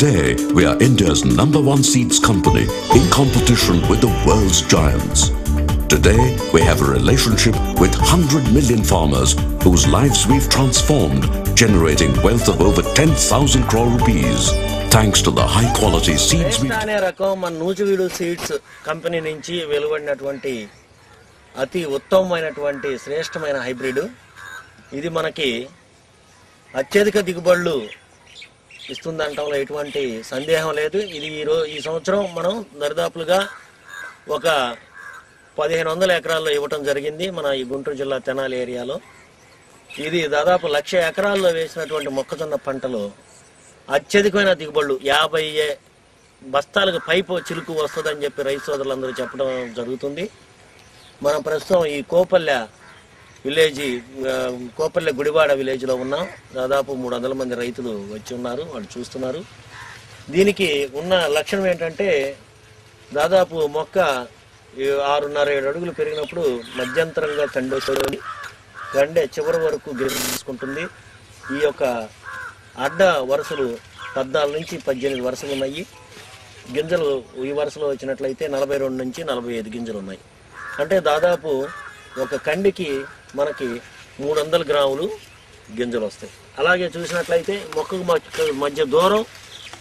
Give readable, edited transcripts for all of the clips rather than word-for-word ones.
Today, we are India's #1 seeds company in competition with the world's giants. Today, we have a relationship with 100 million farmers whose lives we've transformed, generating wealth of over 10,000 crore rupees. Thanks to the high-quality seeds we... అనే రకం మన Nuzvid seeds company నుంచి వెలువడినటువంటి అతి ఉత్తమమైనటువంటి శ్రేష్టమైన hybrid. ఇది మనకి అత్యధిక దిగుబడులు ఇస్తుందంటంలో ఎటువంటి సందేహం లేదు. ఇది ఈ సంవత్సరం మనం దరిదాపులుగా ఒక 1500 ఎకరాల్లో ఇవ్వటం జరిగింది మన ఈ గుంటూరు జిల్లా తెనాలి ఏరియాలో. ఇది దాదాపు 1,00,000 ఎకరాల్లో వేసినటువంటి మొక్కజొన్న పంటలో అత్యధికమైన దిగుబడులు 50 బస్తాలకు పైపు చిలుకు వస్తుందని చెప్పి రైతు సోదరులందరూ చెప్పడం జరుగుతుంది. మనం ప్రస్తుతం ఈ కోపల్లె విలేజ్, కోపల్లె గుడివాడ విలేజ్లో ఉన్నాం. దాదాపు 300 మంది రైతులు వచ్చి ఉన్నారు, వాళ్ళు చూస్తున్నారు. దీనికి ఉన్న లక్షణం ఏంటంటే దాదాపు మొక్క 6.5-7 అడుగులు పెరిగినప్పుడు మధ్యంతరంగా కండేస్తుంది, కండే చివరి వరకు గిరి తీసుకుంటుంది. ఈ యొక్క అడ్డ వరుసలు 14 నుంచి 18 వరుసలు ఉన్నాయి. గింజలు ఈ వరుసలో వచ్చినట్లయితే 42 నుంచి 45 గింజలు ఉన్నాయి. అంటే దాదాపు ఒక కండికి మనకి 300 గ్రాములు గింజలు వస్తాయి. అలాగే చూసినట్లయితే మొక్కకు మధ్య దూరం,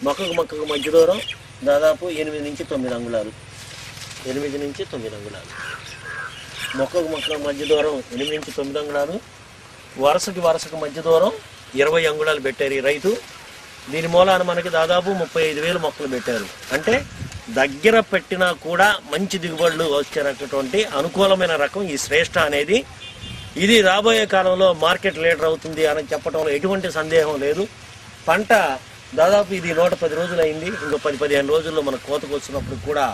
మొక్కకు మధ్య దూరం దాదాపు 8 నుంచి 9 అంగుళాలు. 8 నుంచి 9 అంగుళాలు మొక్కకు మధ్య దూరం 8 నుంచి 9 అంగుళాలు. వరుసకు మధ్య దూరం 20 అంగుళాలు పెట్టారు ఈ రైతు. దీని మూలాన మనకి దాదాపు 35,000 మొక్కలు పెట్టారు. అంటే దగ్గర పెట్టినా కూడా మంచి దిగుబడులు వచ్చేటటువంటి అనుకూలమైన రకం ఈ శ్రేష్ఠ అనేది. ఇది రాబోయే కాలంలో మార్కెట్ లీడర్ అవుతుంది అని చెప్పడంలో ఎటువంటి సందేహం లేదు. పంట దాదాపు ఇది 110 రోజులు అయింది. ఇంకో 10-15 రోజుల్లో మన కోతకు వచ్చినప్పుడు కూడా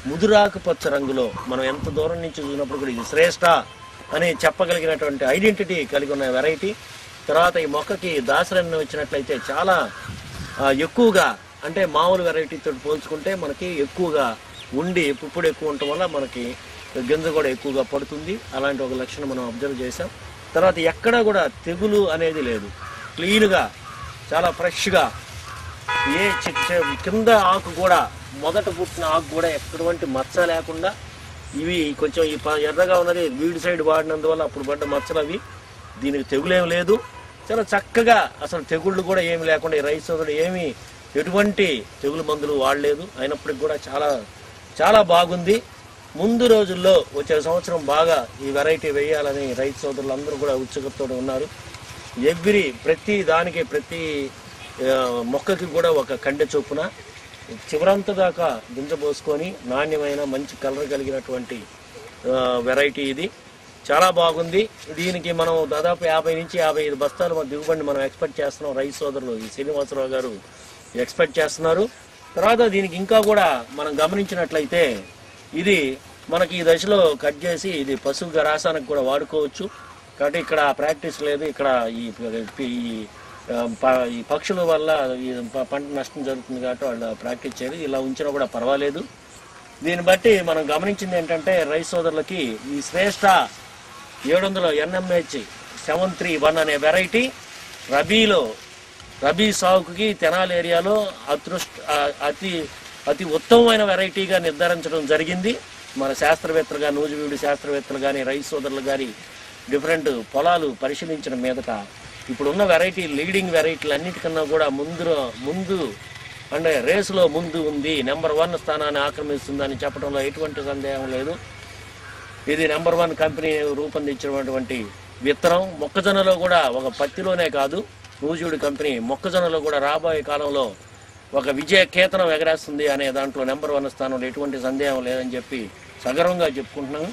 ముదురాకుపచ్చ రంగులో మనం ఎంత దూరం నుంచి చూసినప్పుడు కూడా ఇది శ్రేష్ఠ అని చెప్పగలిగినటువంటి ఐడెంటిటీ కలిగి ఉన్న వెరైటీ. తర్వాత ఈ మొక్కకి దాసరన్ని వచ్చినట్లయితే చాలా ఎక్కువగా, అంటే మామూలు వెరైటీతో పోల్చుకుంటే మనకి ఎక్కువగా ఉండి పుప్పుడు ఎక్కువ ఉండటం వల్ల మనకి గింజ కూడా ఎక్కువగా పడుతుంది. అలాంటి ఒక లక్షణం మనం అబ్జర్వ్ చేసాం. తర్వాత ఎక్కడా కూడా తెగులు అనేది లేదు, క్లీన్గా చాలా ఫ్రెష్గా, ఏ కింద ఆకు కూడా మొదట పుట్టిన ఆకు కూడా ఎటువంటి మచ్చ లేకుండా, ఇవి కొంచెం ఈ ఎర్రగా ఉన్నది వీడి సైడ్ వాడినందువల్ల అప్పుడు పడ్డ మచ్చలు అవి. దీనికి తెగులేం లేదు, చాలా చక్కగా అసలు తెగుళ్ళు కూడా ఏమి లేకుండా ఈ రైతు సోదరుడు ఏమి ఎటువంటి తెగులు మందులు వాడలేదు. అయినప్పటికి కూడా చాలా చాలా బాగుంది. ముందు రోజుల్లో వచ్చే సంవత్సరం బాగా ఈ వెరైటీ వేయాలని రైతు సోదరులు అందరూ కూడా ఉత్సుకతతో ఉన్నారు. ప్రతి దానికి ప్రతి మొక్కకి కూడా ఒక కండె చొప్పున చివరంత దాకా గింజ పోసుకొని నాణ్యమైన మంచి కలర్ కలిగినటువంటి వెరైటీ ఇది. చాలా బాగుంది. దీనికి మనం దాదాపు 50 నుంచి 55 బస్తాల దిగుబడిని మనం ఎక్స్పెక్ట్ చేస్తున్నాం. రైతు సోదరులు ఈ శ్రీనివాసరావు గారు ఎక్స్పెక్ట్ చేస్తున్నారు. తర్వాత దీనికి ఇంకా కూడా మనం గమనించినట్లయితే ఇది మనకి ఈ దశలో కట్ చేసి ఇది పశువు గ్రాసానికి కూడా వాడుకోవచ్చు. కాబట్టి ఇక్కడ ప్రాక్టీస్ లేదు. ఇక్కడ ఈ పక్షుల వల్ల ఈ పంట నష్టం జరుగుతుంది కాబట్టి వాళ్ళు ప్రాక్టీస్ చేయదు. ఇలా ఉంచినా కూడా పర్వాలేదు. దీన్ని బట్టి మనం గమనించింది ఏంటంటే రైతు సోదరులకి ఈ శ్రేష్ఠ 700 NMH 731 అనే వెరైటీ రబీ సాగుకి తెనాలి ఏరియాలో అతి ఉత్తమమైన వెరైటీగా నిర్ధారించడం జరిగింది. మన శాస్త్రవేత్తలుగా నూజివీడు శాస్త్రవేత్తలు కానీ రైతు సోదరులు కానీ డిఫరెంట్ పొలాలు పరిశీలించిన మీదట ఇప్పుడున్న వెరైటీ లీడింగ్ వెరైటీలు అన్నిటికన్నా కూడా ముందు అంటే రేసులో ముందు ఉంది, #1 స్థానాన్ని ఆక్రమిస్తుందని చెప్పడంలో ఎటువంటి సందేహం లేదు. ఇది #1 కంపెనీ రూపొందించినటువంటి విత్తనం. మొక్కజొన్నలో కూడా ఒక పత్తిలోనే కాదు, నూజివీడు కంపెనీ మొక్కజొన్నలో కూడా రాబోయే కాలంలో ఒక విజయ కేతనం ఎగరేస్తుంది అనే దాంట్లో #1 స్థానంలో ఎటువంటి సందేహం లేదని చెప్పి సగర్వంగా చెప్పుకుంటున్నాను.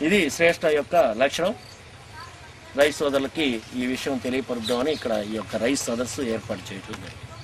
ఇది శ్రేష్ఠ యొక్క లక్షణం. రైతు సోదరులకి ఈ విషయం తెలియపరుద్దామని ఇక్కడ ఈ యొక్క రైతు సదస్సు ఏర్పాటు చేయడం జరిగింది.